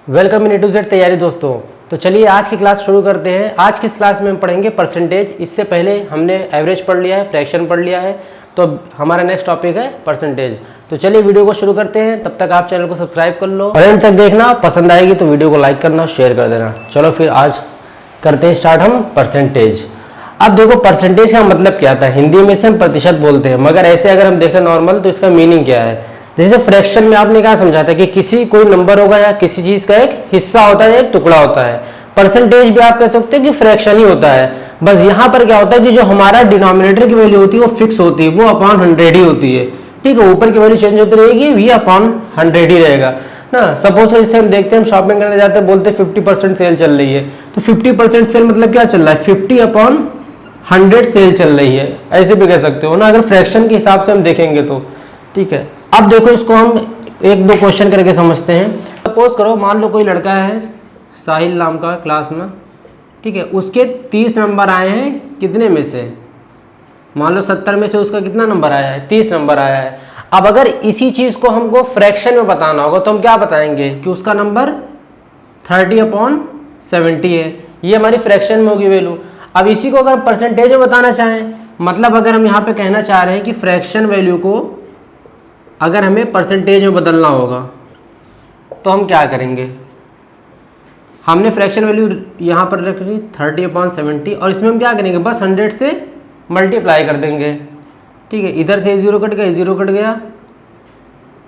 Welcome in A to Z तैयारी दोस्तों। तो चलिए आज की क्लास शुरू करते हैं। आज की इस क्लास में हम पढ़ेंगे परसेंटेज। इससे पहले हमने एवरेज पढ़ लिया है, फ्रैक्शन पढ़ लिया है, तो हमारा नेक्स्ट टॉपिक है परसेंटेज। तो चलिए वीडियो को शुरू करते हैं। तब तक आप चैनल को सब्सक्राइब कर लो और एंड तक देखना। पसंद आएगी तो वीडियो को लाइक करना, शेयर कर देना। चलो फिर आज करते हैं स्टार्ट हम परसेंटेज। अब देखो परसेंटेज का मतलब क्या था। हिंदी में से हम प्रतिशत बोलते हैं, मगर ऐसे अगर हम देखें नॉर्मल तो इसका मीनिंग क्या है। जैसे फ्रैक्शन में आपने क्या समझा था कि किसी कोई नंबर होगा या किसी चीज का एक हिस्सा होता है, एक टुकड़ा होता है। परसेंटेज भी आप कह सकते हैं कि फ्रैक्शन ही होता है। बस यहाँ पर क्या होता है कि जो हमारा डिनोमिनेटर की वैल्यू होती है वो फिक्स होती है, वो अपॉन 100 ही होती है। ठीक है, ऊपर की वैल्यू चेंज होती रहेगी, वी अपॉन 100 ही रहेगा ना। सपोज जैसे हम देखते हैं, हम शॉपिंग करने जाते हैं, बोलते हैं 50% सेल चल रही है, तो 50% सेल मतलब क्या चल रहा है, 50 अपॉन 100 सेल चल रही है, ऐसे भी कह सकते हो ना, अगर फ्रैक्शन के हिसाब से हम देखेंगे तो। ठीक है, अब देखो इसको हम एक दो क्वेश्चन करके समझते हैं। सपोज करो, मान लो कोई लड़का है साहिल नाम का क्लास में, ठीक है, उसके 30 नंबर आए हैं कितने में से, मान लो 70 में से उसका कितना नंबर आया है, 30 नंबर आया है। अब अगर इसी चीज को हमको फ्रैक्शन में बताना होगा तो हम क्या बताएंगे कि उसका नंबर 30 अपॉन 70 है, ये हमारी फ्रैक्शन में होगी वैल्यू। अब इसी को अगर परसेंटेज में बताना चाहें, मतलब अगर हम यहाँ पे कहना चाह रहे हैं कि फ्रैक्शन वैल्यू को अगर हमें परसेंटेज में बदलना होगा तो हम क्या करेंगे। हमने फ्रैक्शन वैल्यू यहाँ पर रख ली 30 अपॉन 70 और इसमें हम क्या करेंगे, बस 100 से मल्टीप्लाई कर देंगे। ठीक है, इधर से 0 कट गया, 0 कट गया,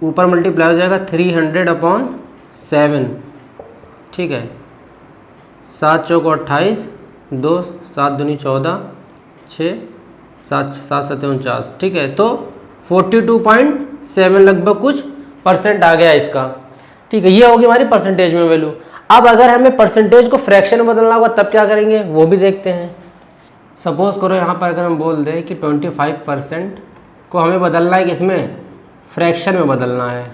ऊपर मल्टीप्लाई हो जाएगा 300 अपॉन 7। ठीक है, 7 चौक 28, 2 7 दूनी 14, 6 7 7 7 49। ठीक है, तो 42.7 लगभग कुछ परसेंट आ गया इसका। ठीक है, ये होगी हमारी परसेंटेज में वैल्यू। अब अगर हमें परसेंटेज को फ्रैक्शन में बदलना होगा तब क्या करेंगे वो भी देखते हैं। सपोज करो यहाँ पर अगर हम बोल दें कि 25% को हमें बदलना है, किसमें, फ्रैक्शन में बदलना है।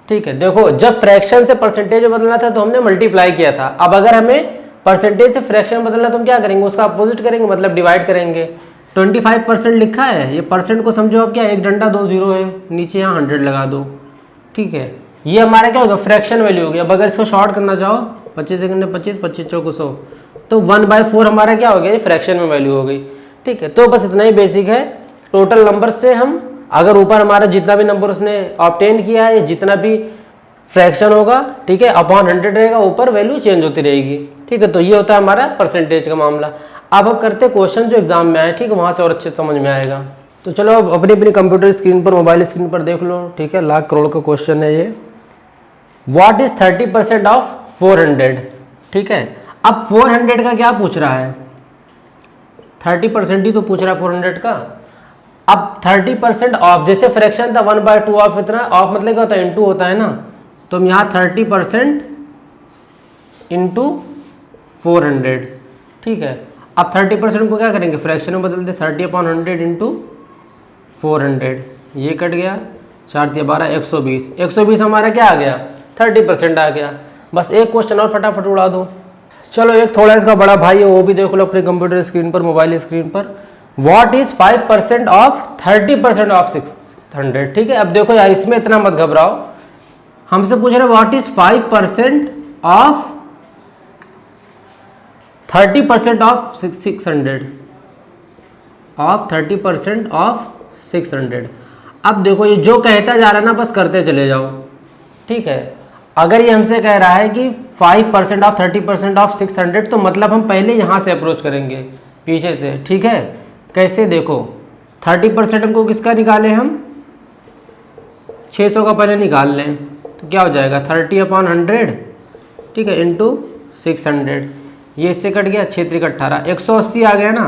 ठीक है, देखो जब फ्रैक्शन से परसेंटेज में बदलना था तो हमने मल्टीप्लाई किया था। अब अगर हमें परसेंटेज से फ्रैक्शन में बदलना तो हम क्या करेंगे, उसका अपोजिट करेंगे, मतलब डिवाइड करेंगे। 25% लिखा है, ये परसेंट को समझो आप क्या, एक डंडा 2 0 है, नीचे यहाँ 100 लगा दो। ठीक है, ये हमारा क्या होगा, फ्रैक्शन वैल्यू हो गया। अब अगर इसको शॉर्ट करना चाहो, 25 सेकंड 25 25 चौको 100, तो 1/4 हमारा क्या हो गया, ये फ्रैक्शन में वैल्यू हो गई। ठीक है, तो बस इतना ही बेसिक है। टोटल नंबर से हम अगर ऊपर हमारा जितना भी नंबर उसने ऑब्टेन किया है, जितना भी फ्रैक्शन होगा, ठीक है, अपॉन 100 रहेगा, ऊपर वैल्यू चेंज होती रहेगी। ठीक है, तो ये होता है हमारा परसेंटेज का मामला। अब हम करते हैं क्वेश्चन जो एग्जाम में आए, ठीक है, वहां से और अच्छे समझ में आएगा। तो चलो अब अपनी अपनी कंप्यूटर स्क्रीन पर, मोबाइल स्क्रीन पर देख लो। ठीक है, लाख करोड़ का क्वेश्चन है ये। What is 30% of 400। ठीक है, अब 400 का क्या पूछ रहा है, 30% ही तो पूछ रहा है 400 का। अब 30% ऑफ, जैसे फ्रैक्शन था 1/2 ऑफ, इतना ऑफ मतलब क्या होता है, इंटू होता है ना, तो हम यहाँ 30% इंटू 400। ठीक है, अब 30% को क्या करेंगे, फ्रैक्शन में बदल दे, 30 अपॉन 100 इंटू 400, ये कट गया, 4 × 12 120। 120 हमारा क्या आ गया, 30% आ गया। बस एक क्वेश्चन और फटाफट उड़ा दो। चलो एक थोड़ा इसका बड़ा भाई है, वो भी देख लो अपने कंप्यूटर स्क्रीन पर, मोबाइल स्क्रीन पर। What is 5% of 30% of 600। ठीक है, अब देखो यार इसमें इतना मत घबराओ, हमसे पूछ रहे what is 5% of 30% of 600, of 30% of 600। अब देखो ये जो कहता जा रहा है ना, बस करते चले जाओ। ठीक है, अगर ये हमसे कह रहा है कि 5% ऑफ 30% ऑफ 600, तो मतलब हम पहले यहाँ से अप्रोच करेंगे, पीछे से। ठीक है, कैसे, देखो 30% हमको किसका निकाले, हम 600 का पहले निकाल लें, तो क्या हो जाएगा 30 अपॉन 100, ठीक है, इंटू 600। ये इससे कट गया, 6 × 18, 180 आ गया ना।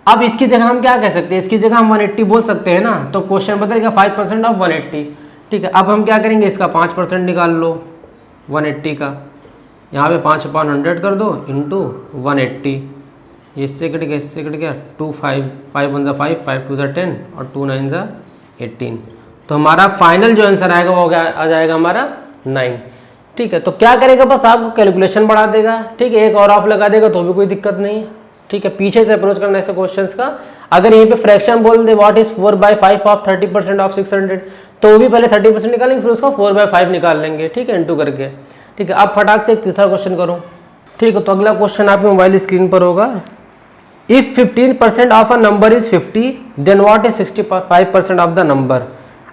अब इसकी जगह हम क्या कह सकते हैं, इसकी जगह हम 180 बोल सकते हैं ना, तो क्वेश्चन बदल गया 5% ऑफ 180। ठीक है, अब हम क्या करेंगे, इसका 5% निकाल लो 180 का, यहाँ पे 5 अपॉन 100 कर दो इंटू 180। ये इससे कट गया, इससे कट गया, 2 5 5 1 5 5 2 10 और 2 9 18। तो हमारा फाइनल जो आंसर आएगा वो आ जाएगा हमारा 9। ठीक है, तो क्या करेगा, बस आपको कैलकुलेशन बढ़ा देगा। ठीक है, एक और ऑफ लगा देगा तो भी कोई दिक्कत नहीं। ठीक है, पीछे से अप्रोच करना ऐसे क्वेश्चंस का। अगर यहीं पे फ्रैक्शन बोल दे, व्हाट इज 4/5 ऑफ 30% ऑफ 600, तो वो भी पहले 30% निकालेंगे, फिर उसका 4/5 निकाल लेंगे। ठीक है, इंटू करके। ठीक है, अब फटाक से एक तीसरा क्वेश्चन करो। ठीक है, तो अगला क्वेश्चन आपके मोबाइल स्क्रीन पर होगा। If 15% of a number is 50 then what is 65% of the number.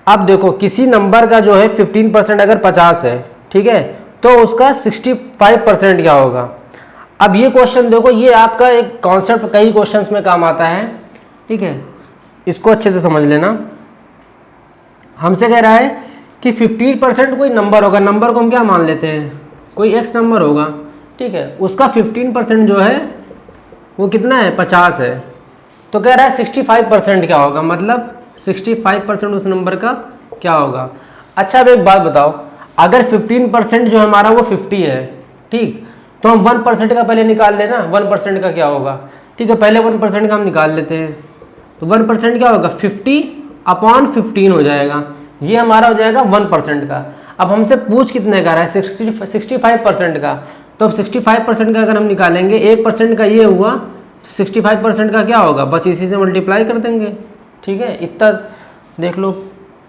अब देखो किसी नंबर का जो है 15% अगर 50 है, ठीक है, तो उसका 65% क्या होगा। अब ये क्वेश्चन देखो, ये आपका एक कॉन्सेप्ट कई क्वेश्चंस में काम आता है, ठीक है, इसको अच्छे से समझ लेना। हमसे कह रहा है कि 15% कोई नंबर होगा, नंबर को हम क्या मान लेते हैं, कोई एक्स नंबर होगा, ठीक है, उसका 15% जो है वो कितना है, 50 है। तो कह रहा है 65% क्या होगा, मतलब 65% उस नंबर का क्या होगा। अच्छा अब एक बात बताओ, अगर 15% जो हमारा वो 50 है, ठीक, तो हम 1% का पहले निकाल लेना, 1% का क्या होगा, ठीक है, पहले 1% का हम निकाल लेते हैं। तो 1% क्या होगा, 50/15 हो जाएगा, ये हमारा हो जाएगा 1% का। अब हमसे पूछ कितने का रहा है, 65% का। तो अब 65% का अगर हम निकालेंगे, 1% का ये हुआ, तो 65% का क्या होगा, बस इसी से मल्टीप्लाई कर देंगे, ठीक है। इतना देख लो,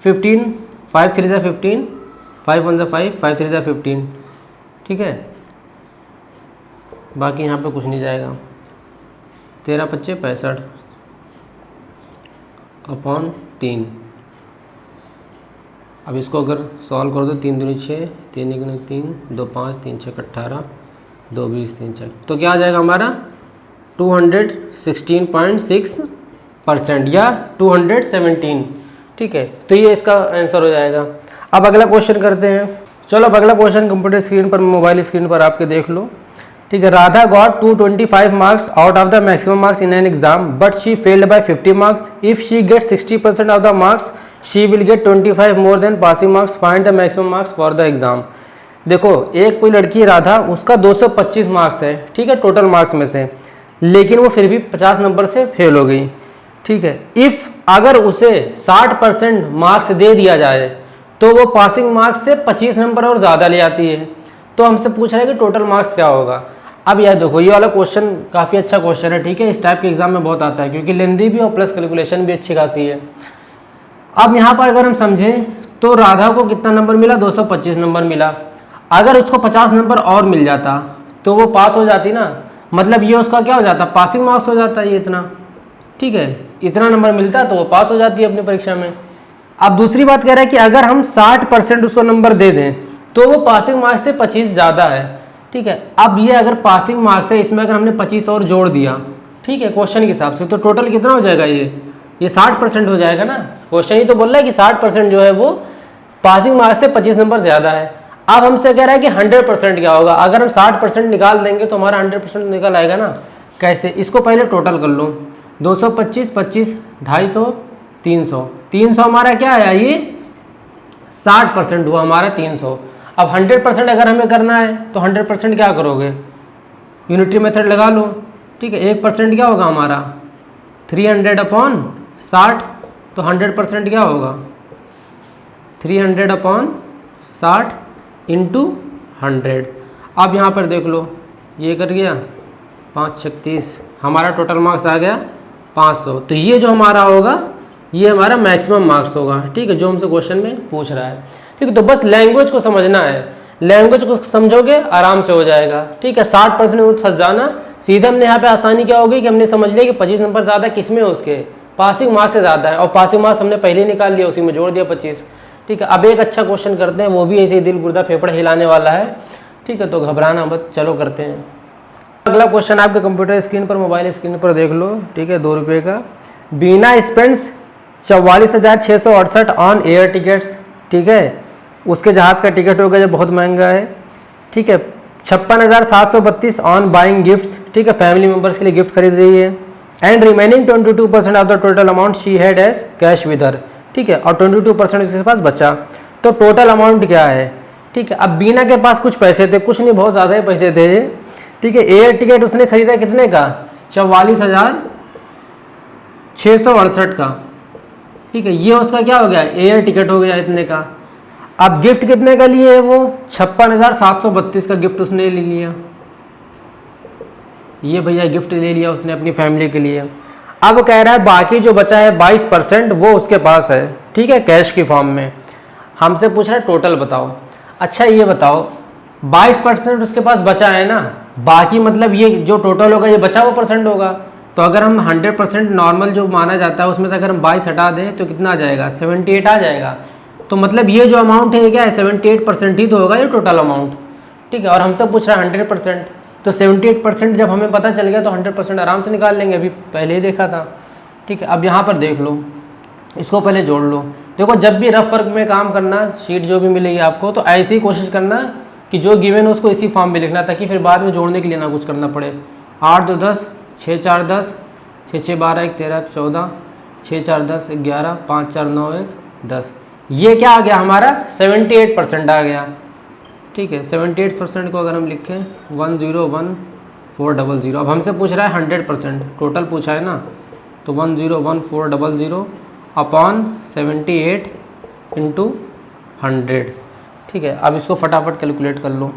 15, 5 3 15, 5 1 5, 5 3 15, ठीक है, बाकी यहाँ पे कुछ नहीं जाएगा। 13 25 65/3। अब इसको अगर सॉल्व कर दो, 3 दूनी 6, 3 1 3, 2 5, 3 6 18, 2 20, 3 4, तो क्या आ जाएगा हमारा 216.6% या 217, ठीक है। तो ये इसका आंसर हो जाएगा। अब अगला क्वेश्चन करते हैं। चलो अब अगला क्वेश्चन कंप्यूटर स्क्रीन पर, मोबाइल स्क्रीन पर आपके देख लो, ठीक है। Radha got 225 marks out of the maximum marks in an exam but she failed by 50 marks. If she get 60% of the marks she will get 25 more than passing marks, find the maximum marks for the exam. देखो एक कोई लड़की राधा, उसका 225 marks है, ठीक है, total marks में से, लेकिन वो फिर भी 50 नंबर से फेल हो गई, ठीक है। इफ अगर उसे 60% मार्क्स दे दिया जाए तो वो पासिंग मार्क्स से 25 नंबर और ज़्यादा ले आती है। तो हमसे पूछ रहा है कि टोटल मार्क्स क्या होगा। अब यार देखो ये वाला क्वेश्चन काफ़ी अच्छा क्वेश्चन है, ठीक है, इस टाइप के एग्जाम में बहुत आता है, क्योंकि लेंदी भी और प्लस कैलकुलेशन भी अच्छी खासी है। अब यहाँ पर अगर हम समझें तो राधा को कितना नंबर मिला, 225 नंबर मिला। अगर उसको 50 नंबर और मिल जाता तो वो पास हो जाती ना, मतलब ये उसका क्या हो जाता, पासिंग मार्क्स हो जाता है ये इतना, ठीक है, इतना नंबर मिलता तो वो पास हो जाती है अपनी परीक्षा में। अब दूसरी बात कह रहा है कि अगर हम 60% उसको नंबर दे दें तो वो पासिंग मार्क्स से 25 ज़्यादा है, ठीक है। अब ये अगर पासिंग मार्क्स है, इसमें अगर हमने 25 और जोड़ दिया, ठीक है, क्वेश्चन के हिसाब से, तो टोटल कितना हो जाएगा, ये 60% हो जाएगा ना। क्वेश्चन ही तो बोल रहा है कि 60% जो है वो पासिंग मार्क्स से 25 नंबर ज़्यादा है। अब हमसे कह रहा है कि 100% क्या होगा। अगर हम 60% निकाल देंगे तो हमारा 100% निकल आएगा ना। कैसे, इसको पहले टोटल कर लो, 225 25 250 300, 300 हमारा क्या आया, ये 60% हुआ हमारा 300। अब 100% अगर हमें करना है तो 100% क्या करोगे, यूनिटरी मेथड लगा लो, ठीक है। 1% क्या होगा हमारा 300/60, तो 100% क्या होगा 300/60 इंटू 100। अब यहाँ पर देख लो, ये कर गया 5 36, हमारा टोटल मार्क्स आ गया 500। तो ये जो हमारा होगा ये हमारा मैक्सिमम मार्क्स होगा, ठीक है, जो हमसे क्वेश्चन में पूछ रहा है, ठीक है। तो बस लैंग्वेज को समझना है, लैंग्वेज को समझोगे आराम से हो जाएगा, ठीक है। 60% में फंस जाना, सीधे हमने यहाँ पे आसानी क्या होगी कि हमने समझ लिया कि 25 नंबर ज़्यादा किस में, उसके पासिंग मार्क्स से ज़्यादा है, और पासिंग मार्क्स हमने पहले निकाल लिया, उसी में जोड़ दिया 25, ठीक है। अब एक अच्छा क्वेश्चन करते हैं, वो भी ऐसे दिल गुर्दा फेफड़ा हिलाने वाला है, ठीक है, तो घबराना मत, चलो करते हैं। अगला क्वेश्चन आपके कंप्यूटर स्क्रीन पर, मोबाइल स्क्रीन पर देख लो, ठीक है, 2 रुपये का। बीना स्पेंड्स 44,668 ऑन एयर टिकट्स, ठीक है, उसके जहाज़ का टिकट हो गया जो बहुत महंगा है, ठीक है। 56,732 ऑन बाइंग गिफ्ट्स, ठीक है, फैमिली मेम्बर्स के लिए गिफ्ट खरीद रही है। And remaining 22% of the total amount she had as cash with her, ठीक है, और 22% उसके पास बचा। तो टोटल अमाउंट क्या है, ठीक है। अब बीना के पास कुछ पैसे थे, कुछ नहीं, बहुत ज़्यादा ही पैसे थे, ठीक है। एयर टिकट उसने खरीदा कितने का, 44,668 का, ठीक है, ये उसका क्या हो गया, एयर टिकट हो गया इतने का। अब गिफ्ट कितने का लिए है वो, 56,732 का गिफ्ट उसने ले लिया, ये भैया गिफ्ट ले लिया उसने अपनी फैमिली के लिए। अब कह रहा है बाकी जो बचा है 22% वो उसके पास है, ठीक है, कैश की फॉर्म में। हमसे पूछ रहा है टोटल बताओ। अच्छा ये बताओ 22% उसके पास बचा है ना, बाकी मतलब ये जो टोटल होगा ये बचा हुआ परसेंट होगा। तो अगर हम 100% नॉर्मल जो माना जाता है उसमें से अगर हम 22 हटा दें तो कितना आ जाएगा, 78 आ जाएगा। तो मतलब ये जो अमाउंट है क्या है, 78% ही तो होगा ये टोटल अमाउंट, ठीक है। और हमसे पूछ रहा है 100%, तो 78% जब हमें पता चल गया तो 100% आराम से निकाल लेंगे, अभी पहले ही देखा था, ठीक है। अब यहाँ पर देख लो, इसको पहले जोड़ लो। देखो जब भी रफ वर्क में काम करना, शीट जो भी मिलेगी आपको, तो ऐसी ही कोशिश करना कि जो गिवन है उसको इसी फॉर्म में लिखना, ताकि फिर बाद में जोड़ने के लिए ना कुछ करना पड़े। 8 2 10, 6 4 10, 6 6 12 1 13 14, 6 4 10 11, 5 4 9 1 10। ये क्या आ गया हमारा, 78% आ गया, ठीक है। 78% को अगर हम लिखें 101400। अब हमसे पूछ रहा है 100%, टोटल पूछा है ना, तो 101400 अपॉन 78 इंटू 100, ठीक है। अब इसको फटाफट कैलकुलेट कर लो।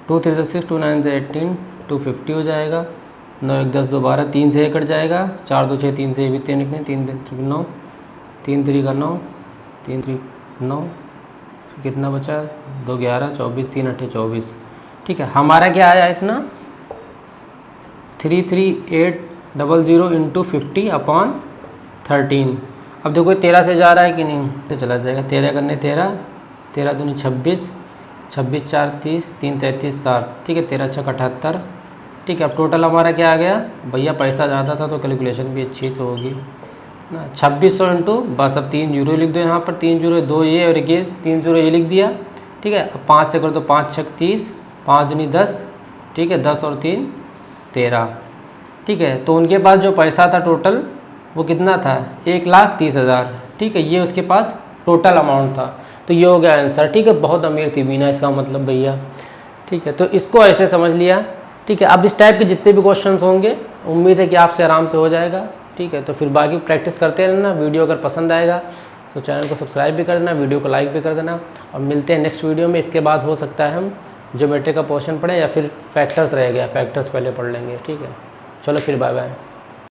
2 3 6, 2 9 18, 250 हो जाएगा। 9 1 10 2 12, 3 से 1 कट जाएगा, 4 2 6, 3 से भी 3 निकले, 3 3 9, 3 3 का 9, 3 3 9, कितना बचा, 2 11 24, 3 8 24, ठीक है। हमारा क्या आया इतना, 33800 इंटू 50 अपॉन 13। अब देखो 13 से जा रहा है कि नहीं, तो चला जाएगा। 13 करने 13, 13 दूनी 26, 26 4 30, 3 33 60, ठीक है। 13 6 78, ठीक है। अब टोटल हमारा क्या आ गया भैया, पैसा ज़्यादा था तो कैलकुलेशन भी अच्छी से होगी ना। 2600 इंटू, बस अब 3 जीरो लिख दो यहाँ पर, 3 जीरो 2 ये और ये 3 जीरो ये लिख दिया, ठीक है। अब 5 से कर दो, 5 6 30, 5 दूनी 10, ठीक है। 10 और 3 13, ठीक है। तो उनके पास जो पैसा था टोटल वो कितना था, 1,30,000, ठीक है। ये उसके पास टोटल अमाउंट था, तो ये हो गया आंसर, ठीक है। बहुत अमीर थी बीना, इसका मतलब भैया, ठीक है। तो इसको ऐसे समझ लिया, ठीक है। अब इस टाइप के जितने भी क्वेश्चंस होंगे उम्मीद है कि आपसे आराम से हो जाएगा, ठीक है। तो फिर बाकी प्रैक्टिस करते रहना। वीडियो अगर पसंद आएगा तो चैनल को सब्सक्राइब भी कर देना, वीडियो को लाइक भी कर देना, और मिलते हैं नेक्स्ट वीडियो में। इसके बाद हो सकता है हम ज्योमेट्री का पोर्शन पढ़ें या फिर फैक्टर्स रह गया, फैक्टर्स पहले पढ़ लेंगे, ठीक है। चलो फिर बाय बाय।